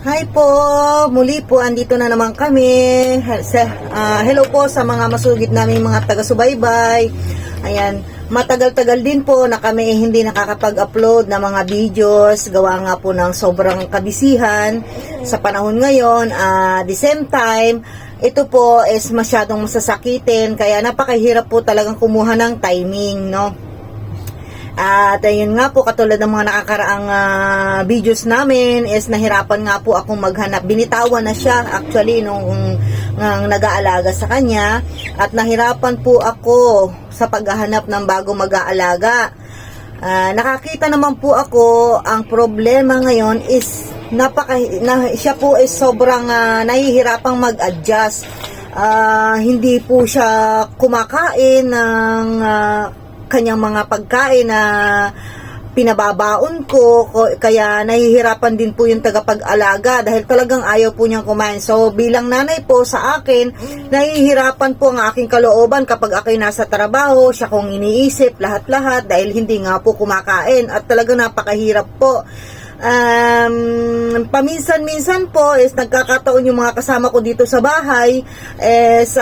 Hi po! Muli po, andito na naman kami. Hello po sa mga masugid namin mga taga-subaybay. Ayan, matagal-tagal din po na kami hindi nakakapag-upload ng mga videos. Gawa nga po ng sobrang kabisihan sa panahon ngayon. The same time, ito po is masyadong masasakitin. Kaya napakahirap po talagang kumuha ng timing, no? At ayun nga po, katulad ng mga nakakaraang videos namin is nahirapan nga po akong maghanap. Binitawan na siya actually nung nag-aalaga sa kanya, at nahirapan po ako sa paghahanap ng bago mag-aalaga. Nakakita naman po ako, ang problema ngayon is siya po is sobrang nahihirapang mag-adjust. Hindi po siya kumakain ng kanyang mga pagkain na pinababaon ko, kaya nahihirapan din po yung tagapag-alaga dahil talagang ayaw po niyang kumain. So bilang nanay po sa akin, nahihirapan po ang aking kalooban kapag ako'y nasa trabaho, siya kong iniisip lahat-lahat dahil hindi nga po kumakain, at talagang napakahirap po. Paminsan-minsan po is nagkakataon yung mga kasama ko dito sa bahay is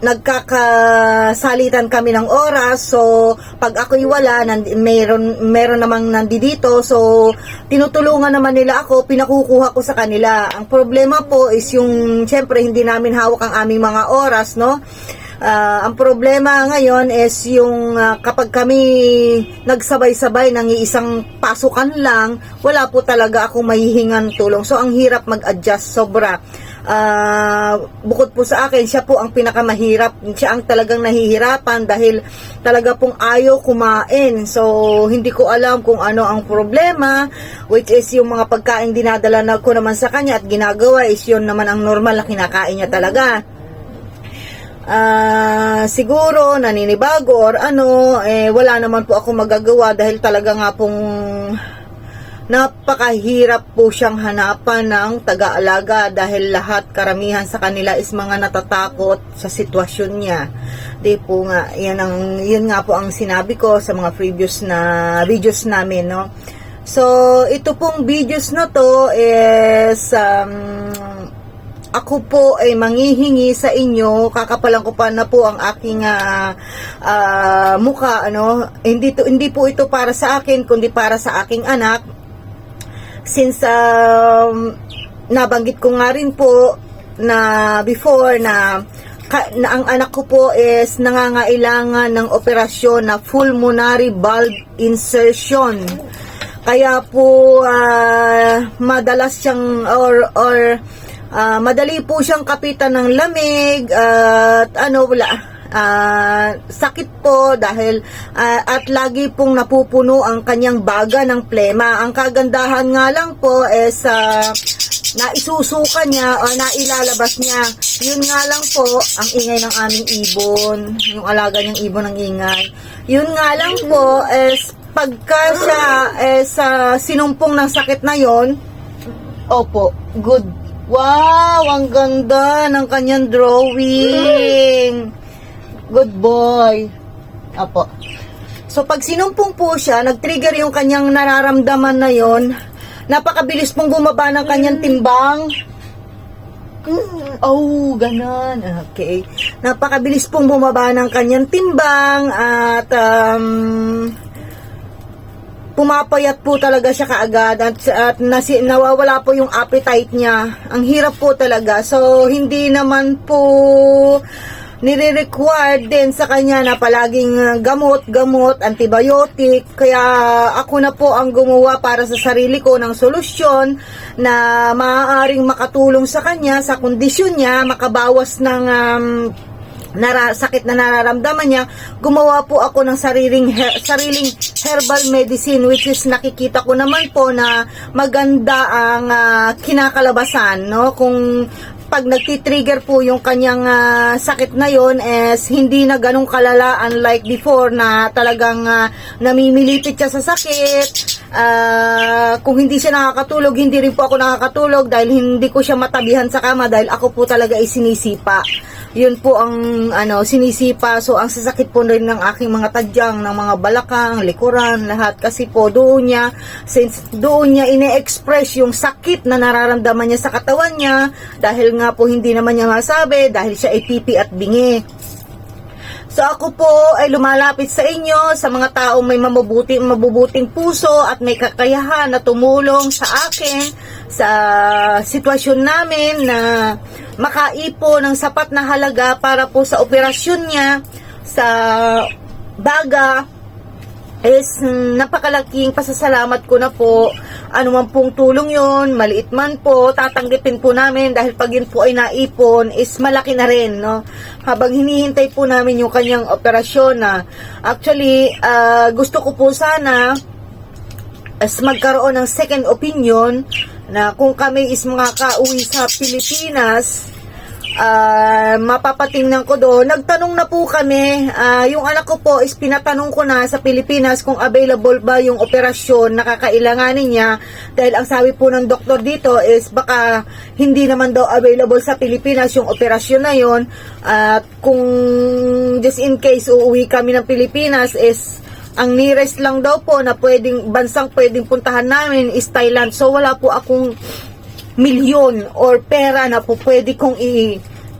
nagkakasalitan kami ng oras. So pag ako'y wala, meron namang nandito, so tinutulungan naman nila ako, pinakukuha ko sa kanila. Ang problema po is yung syempre hindi namin hawak ang aming mga oras, no? Ang problema ngayon is yung kapag kami nagsabay-sabay ng iisang pasukan lang, wala po talaga akong mahihingan tulong. So ang hirap mag-adjust sobra. Bukod po sa akin, siya po ang pinakamahirap. Siya ang talagang nahihirapan dahil talaga pong ayaw kumain. So hindi ko alam kung ano ang problema, which is yung mga pagkain dinadala na ko naman sa kanya at ginagawa is yun naman ang normal na kinakain niya talaga. Siguro naninibago or ano, wala naman po ako magagawa dahil talaga nga pong napakahirap po siyang hanapan ng taga-alaga dahil karamihan sa kanila is mga natatakot sa sitwasyon niya. Di po nga, yun nga po ang sinabi ko sa mga previous na videos namin, no? So ito pong videos na to is ako po ay manghihingi sa inyo, kakapalan ko pa na po ang aking mukha, ano? Hindi po ito para sa akin, kundi para sa aking anak. Since nabanggit ko nga rin po na before na ang anak ko po is nangangailangan ng operasyon na pulmonary valve insertion. Kaya po madalas siyang madali po siyang kapitan ng lamig at sakit po dahil at lagi pong napupuno ang kanyang baga ng plema. Ang kagandahan nga lang po is naisusuka niya o nailalabas niya. Yun nga lang po ang ingay ng aming ibon, yung alaga niyang ibon ang ingay. Yun nga lang po is pagka siya sinumpong ng sakit na yon, opo, good. Wow, ang ganda ng kanyang drawing. Good boy. Apo. So pag sinumpong po siya, nag-trigger yung kanyang nararamdaman na yon. Napakabilis pong bumaba ng kanyang timbang. Oh, ganon. Okay. Napakabilis pong bumaba ng kanyang timbang at pumapayat po talaga siya kaagad at nawawala po yung appetite niya. Ang hirap po talaga. So hindi naman po nire-require din sa kanya na palaging gamot, antibiotic. Kaya ako na po ang gumawa para sa sarili ko ng solusyon na maaaring makatulong sa kanya, sa kondisyon niya, makabawas ng sakit na nararamdaman niya. Gumawa po ako ng sariling herbal medicine, which is nakikita ko naman po na maganda ang kinakalabasan, no? Kung pag nagti-trigger po yung kanyang sakit na yon, is hindi na ganong kalala, unlike before na talagang namimilipit siya sa sakit. Kung hindi siya nakakatulog, hindi rin po ako nakakatulog dahil hindi ko siya matabihan sa kama dahil ako po talaga ay sinisipa. yun po ang sinisipa. So ang sasakit po rin ng aking mga tadyang, ng mga balakang, likuran, lahat, kasi po doon niya ine-express yung sakit na nararamdaman niya sa katawan niya, dahil nga po hindi naman niya masabi, dahil siya ay pipi at bingi. So ako po ay lumalapit sa inyo, sa mga taong may mabubuting puso at may kakayahan na tumulong sa akin sa sitwasyon namin na makaipon ng sapat na halaga para po sa operasyon niya sa baga. Is napakalaking pasasalamat ko na po. Ano man pong tulong yon, maliit man po, tatanggapin po namin, dahil pag yun po ay naipon is malaki na rin, no? Habang hinihintay po namin yung kanyang operasyon na actually gusto ko po sana as magkaroon ng second opinion na kung kami is makakauwi sa Pilipinas, mapapatingnan ko doon. Nagtanong na po kami, yung anak ko po is pinatanong ko na sa Pilipinas kung available ba yung operasyon na kakailanganin niya, dahil ang sabi po ng doktor dito is baka hindi naman daw available sa Pilipinas yung operasyon na yon, at kung just in case uuwi kami ng Pilipinas is ang nearest lang daw po na bansang pwedeng puntahan namin is Thailand. So wala po akong milyon or pera na po pwede kong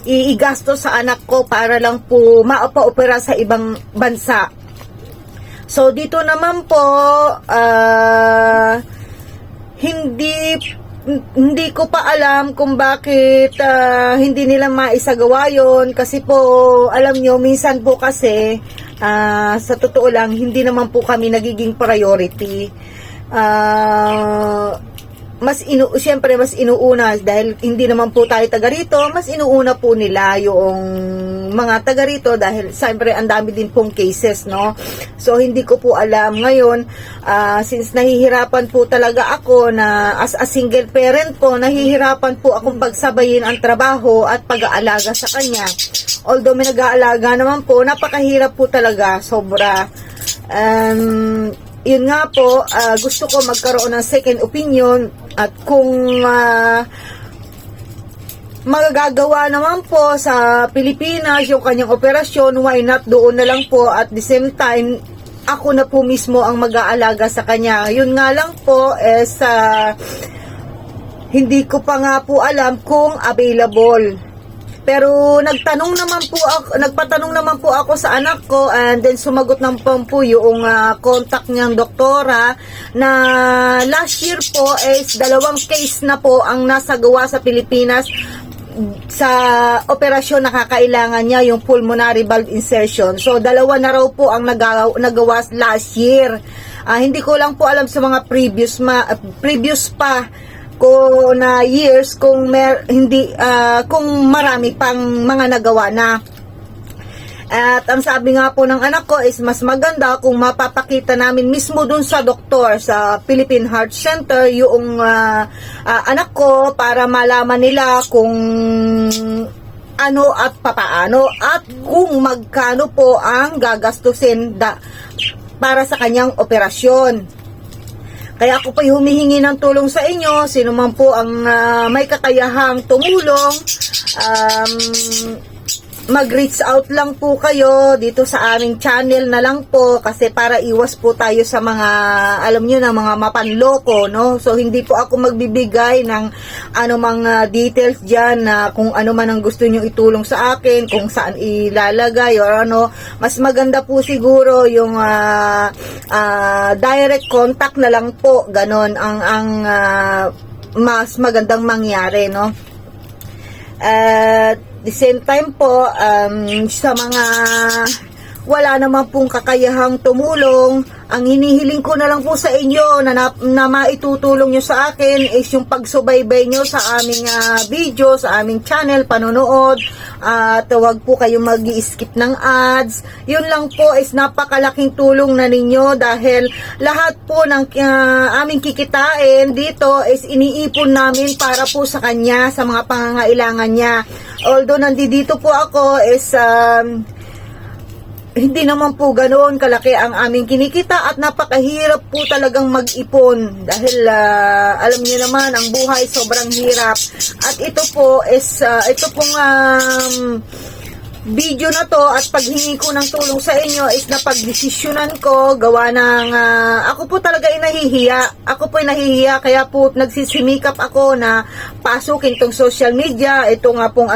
iigasto sa anak ko para lang po mapa-opera sa ibang bansa. So dito naman po hindi ko pa alam kung bakit hindi nila maisagawa yon, kasi po alam nyo, minsan po kasi sa totoo lang hindi naman po kami nagiging priority. Siyempre mas inuuna, dahil hindi naman po tayo taga rito, mas inuuna po nila yung mga taga rito, dahil siyempre ang dami din pong cases, no? So hindi ko po alam ngayon, since nahihirapan po talaga ako na as a single parent po, nahihirapan po akong pagsabayin ang trabaho at pag-aalaga sa kanya. Although may nag-aalaga naman po, napakahirap po talaga, sobra. Yun nga po, gusto ko magkaroon ng second opinion, at kung magagawa naman po sa Pilipinas yung kanyang operasyon, why not doon na lang po, at the same time ako na po mismo ang mag-aalaga sa kanya. Yun nga lang po is hindi ko pa nga po alam kung available. Pero nagpatanong naman po ako sa anak ko, and then sumagot naman po yung contact niyang doktora, na last year po is 2 case na po ang nasagawa sa Pilipinas sa operasyon na kakailangan niya, yung pulmonary valve insertion. So 2 na raw po ang nagawa last year. Hindi ko lang po alam sa mga previous pa ko na years kung kung marami pang mga nagawa na. At ang sabi nga po ng anak ko is mas maganda kung mapapakita namin mismo dun sa doktor sa Philippine Heart Center yung anak ko, para malaman nila kung ano at papaano at kung magkano po ang gagastusin para sa kanyang operasyon. Kaya ako po'y humihingi ng tulong sa inyo, sino man po ang may kakayahang tumulong, mag-reach out lang po kayo dito sa aming channel na lang po, kasi para iwas po tayo sa mga, alam nyo na, mga mapanloko, no? So hindi po ako magbibigay ng mga details dyan na kung ano man ang gusto nyo itulong sa akin, kung saan ilalagay or ano. Mas maganda po siguro yung direct contact na lang po, ganon ang mas magandang mangyari, no? At the same time po, sa mga wala naman pong kakayahang tumulong, ang hinihiling ko na lang po sa inyo na maitutulong nyo sa akin is yung pagsubaybay nyo sa aming video, sa aming channel, panonood, at wag po kayong mag-i-skip ng ads. Yun lang po is napakalaking tulong na ninyo, dahil lahat po ng aming kikitain dito is iniipon namin para po sa kanya, sa mga pangangailangan niya. Although nandito po ako is hindi naman po ganoon kalaki ang aming kinikita, at napakahirap po talagang mag-ipon, dahil alam niyo naman, ang buhay sobrang hirap. At ito po is ito pong video na to at paghingi ko ng tulong sa inyo is na pagdesisyonan ko gawa ng ako po talaga ay nahihiya. Ako po ay nahihiya kaya po nagsisimikap ako na pasukin tong social media. Ito nga pong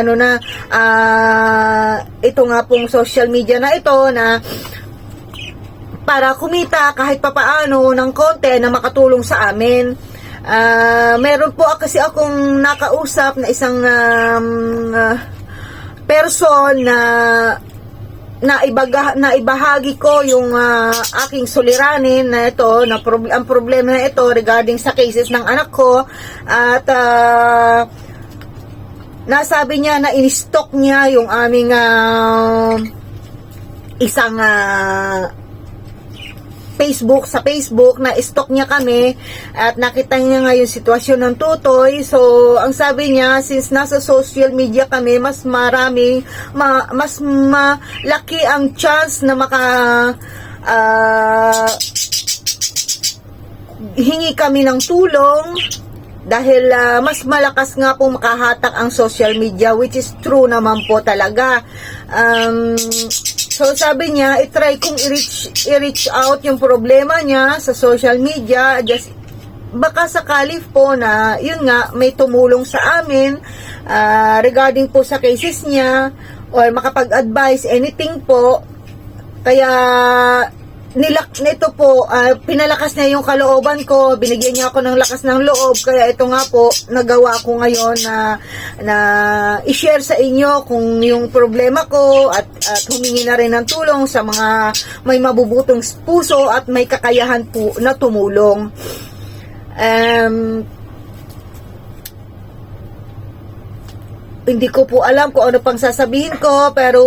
ito nga pong social media na ito na para kumita kahit papaano ng konti na makatulong sa amin. Meron po kasi akong nakausap na isang person na ibahagi ko yung aking suliranin na ito na ang problema na ito regarding sa cases ng anak ko at nasabi niya na in-stock niya yung aming isang sa Facebook na stock niya kami at nakita niya nga yung sitwasyon ng tutoy. So ang sabi niya, since nasa social media kami, mas malaki ang chance na hingi kami ng tulong dahil mas malakas nga po makahatak ang social media, which is true naman po talaga. So sabi niya, i-try kong i-reach out yung problema niya sa social media, just baka sakali po na yun nga may tumulong sa amin regarding po sa cases niya or makapag-advise anything po. Kaya nito po, pinalakas niya yung kalooban ko, binigyan niya ako ng lakas ng loob, kaya ito nga po, nagawa ko ngayon na i-share sa inyo kung yung problema ko at humingi na rin ng tulong sa mga may mabubutong puso at may kakayahan po na tumulong. Hindi ko po alam kung ano pang sasabihin ko, pero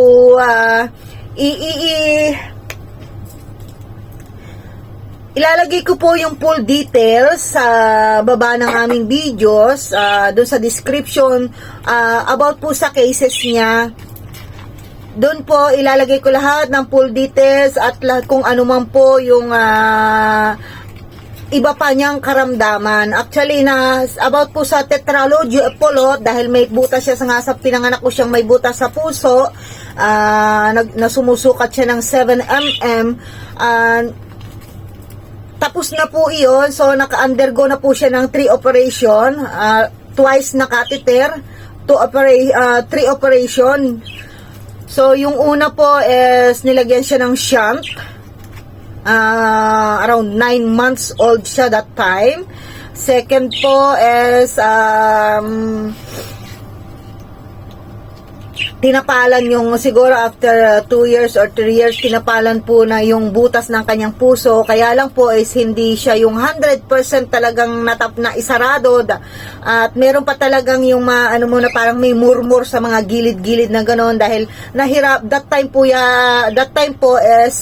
ilalagay ko po yung full details sa baba ng aming videos, doon sa description, about po sa cases niya. Doon po ilalagay ko lahat ng full details at lahat kung ano man po yung iba pa niyang karamdaman. Actually, about po sa tetralogy of Fallot, dahil may butas siya sa pinanganak ko siyang may butas sa puso, nasumusukat siya ng 7 mm, tapos na po iyon, so naka-undergo na po siya ng 3 operation, twice na catheter, 3 operation. So yung una po is nilagyan siya ng shunt, around 9 months old siya that time. Second po is tinapalan yung siguro after 2 years or 3 years, tinapalan po na yung butas ng kanyang puso. Kaya lang po is hindi siya yung 100% talagang na isarado, at meron pa talagang yung na parang may murmur sa mga gilid-gilid na gano'n, dahil that time po is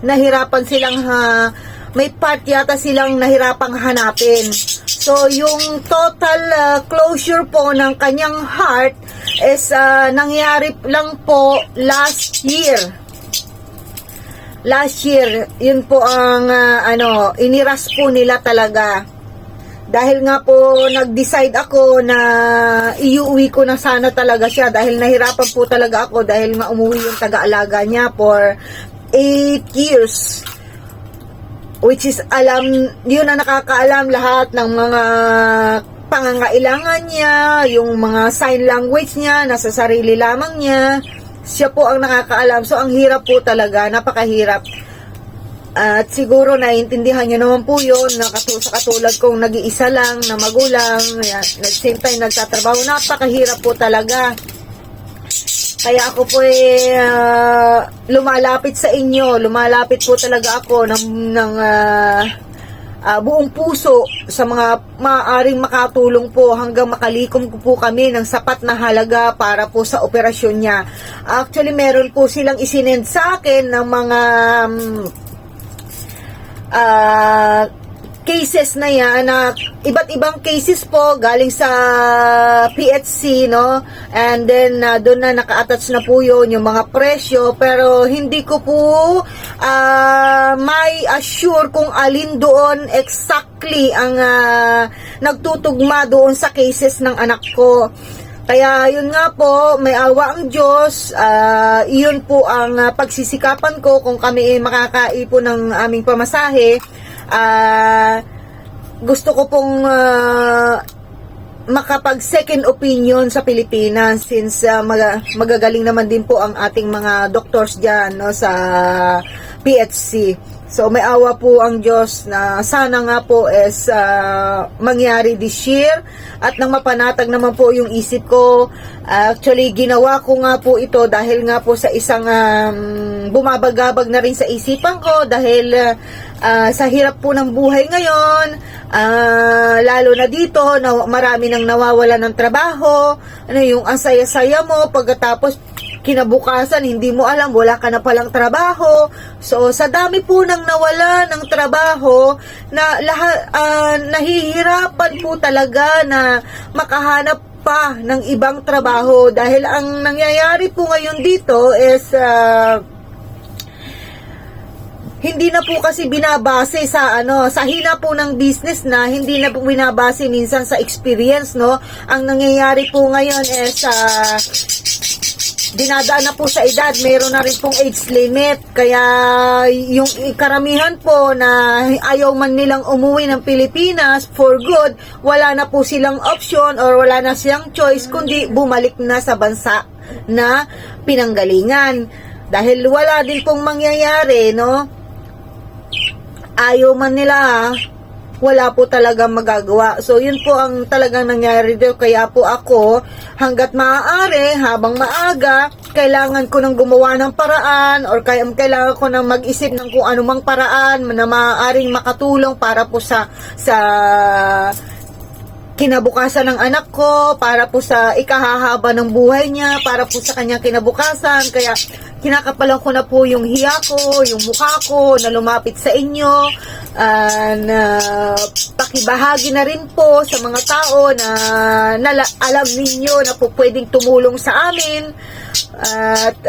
nahirapan silang may part yata silang nahirapang hanapin. So, yung total closure po ng kanyang heart is nangyari lang po last year. Yun po ang iniras po nila talaga. Dahil nga po nag-decide ako na iuwi ko na sana talaga siya, dahil nahirapan po talaga ako dahil nga umuwi yung taga-alaga niya for 8 years. Which is yun na nakakaalam lahat ng mga pangangailangan niya, yung mga sign language niya, nasa sarili lamang niya. Siya po ang nakakaalam. So, ang hirap po talaga, napakahirap. At siguro naiintindihan niyo naman po yun, sa katulad kong nag-iisa lang na magulang, at same time nagtatrabaho, napakahirap po talaga. Kaya ako po lumalapit sa inyo, lumalapit po talaga ako ng buong puso sa mga maaaring makatulong po hanggang makalikom po kami ng sapat na halaga para po sa operasyon niya. Actually, meron po silang isinend sa akin ng mga cases na yan, na iba't ibang cases po galing sa PHC, no? And then doon na naka-attach na po yun yung mga presyo, pero hindi ko po may assure kung alin doon exactly ang nagtutugma doon sa cases ng anak ko. Kaya yun nga po, may awa ang Diyos, yun po ang pagsisikapan ko kung kami makakaipon ng aming pamasahe. Gusto ko pong makapag second opinion sa Pilipinas since magagaling naman din po ang ating mga doctors dyan, no, sa PHC. So may awa po ang Diyos na sana nga po is mangyari this year at nang mapanatag naman po yung isip ko. Actually ginawa ko nga po ito dahil nga po sa isang bumabagabag na rin sa isipan ko dahil sa hirap po ng buhay ngayon, lalo na dito na marami nang nawawala ng trabaho, ano yung ang saya-saya mo pagkatapos kinabukasan, hindi mo alam, wala ka na palang trabaho. So, sa dami po nang nawala ng trabaho, na nahihirapan po talaga na makahanap pa ng ibang trabaho. Dahil ang nangyayari po ngayon dito is, hindi na po kasi binabase sa sa hina po ng business na, hindi na po binabase minsan sa experience, no. Ang nangyayari po ngayon is, dinadaan na po sa edad, mayroon na rin pong age limit, kaya yung karamihan po na ayaw man nilang umuwi ng Pilipinas for good, wala na po silang option or wala na silang choice kundi bumalik na sa bansa na pinanggalingan. Dahil wala din pong mangyayari, no? Ayaw man nila, wala po talagang magagawa. So, yun po ang talagang nangyari dito. Kaya po ako, hanggat maaari, habang maaga, kailangan ko nang gumawa ng paraan or kailangan ko nang mag-isip ng kung anumang paraan na maaaring makatulong para po sa kinabukasan ng anak ko, para po sa ikahahaba ng buhay niya, para po sa kanyang kinabukasan. Kaya kinakapalan ko na po yung hiya ko, yung mukha ko na lumapit sa inyo, na pakibahagi na rin po sa mga tao na alam ninyo na po pwedeng tumulong sa amin. At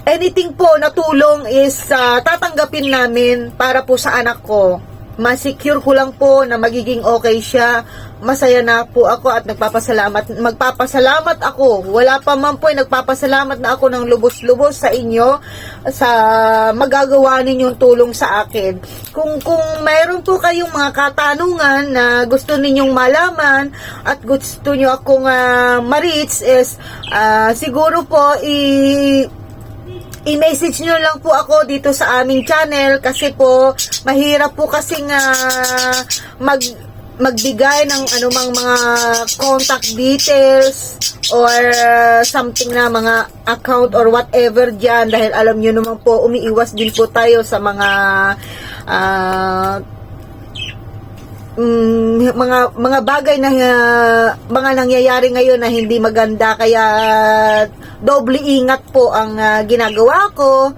anything po na tulong is tatanggapin namin para po sa anak ko. Ma-secure ko lang po na magiging okay siya. Masaya na po ako at magpapasalamat ako. Wala pa man po, nagpapasalamat na ako ng lubos-lubos sa inyo sa magagawa ninyong tulong sa akin. Kung mayroon po kayong mga katanungan na gusto ninyong malaman at gusto nyo akong ma-reach is siguro po i-message nyo lang po ako dito sa aming channel kasi po mahirap po kasing magbigay ng anumang mga contact details or something na mga account or whatever dyan dahil alam nyo naman po umiiwas din po tayo sa mga mga bagay na mga nangyayari ngayon na hindi maganda, kaya doble ingat po ang ginagawa ko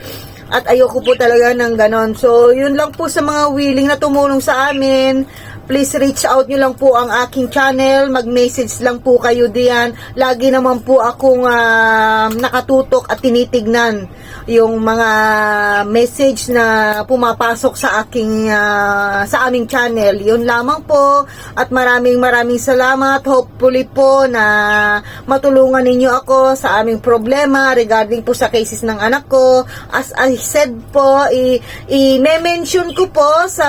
at ayoko po talaga ng ganon. So yun lang po sa mga willing na tumulong sa amin. Please reach out nyo lang po ang aking channel, mag-message lang po kayo diyan. Lagi naman po akong nakatutok at tinitignan yung mga message na pumapasok sa aking sa aming channel. Yun lamang po at maraming salamat. Hopefully po na matulungan ninyo ako sa aming problema regarding po sa cases ng anak ko. As I said po, i-mention ko po sa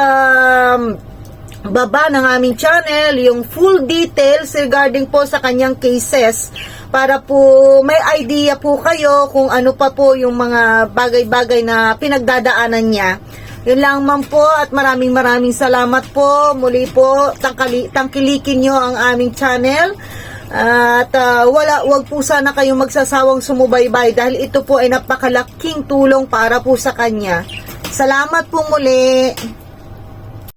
baba ng aming channel yung full details regarding po sa kanyang cases para po may idea po kayo kung ano pa po yung mga bagay-bagay na pinagdadaanan niya. Yun lang man po at maraming salamat po. Muli po, tangkilikin nyo ang aming channel. At wag po sana kayong magsasawang sumubaybay dahil ito po ay napakalaking tulong para po sa kanya. Salamat po muli.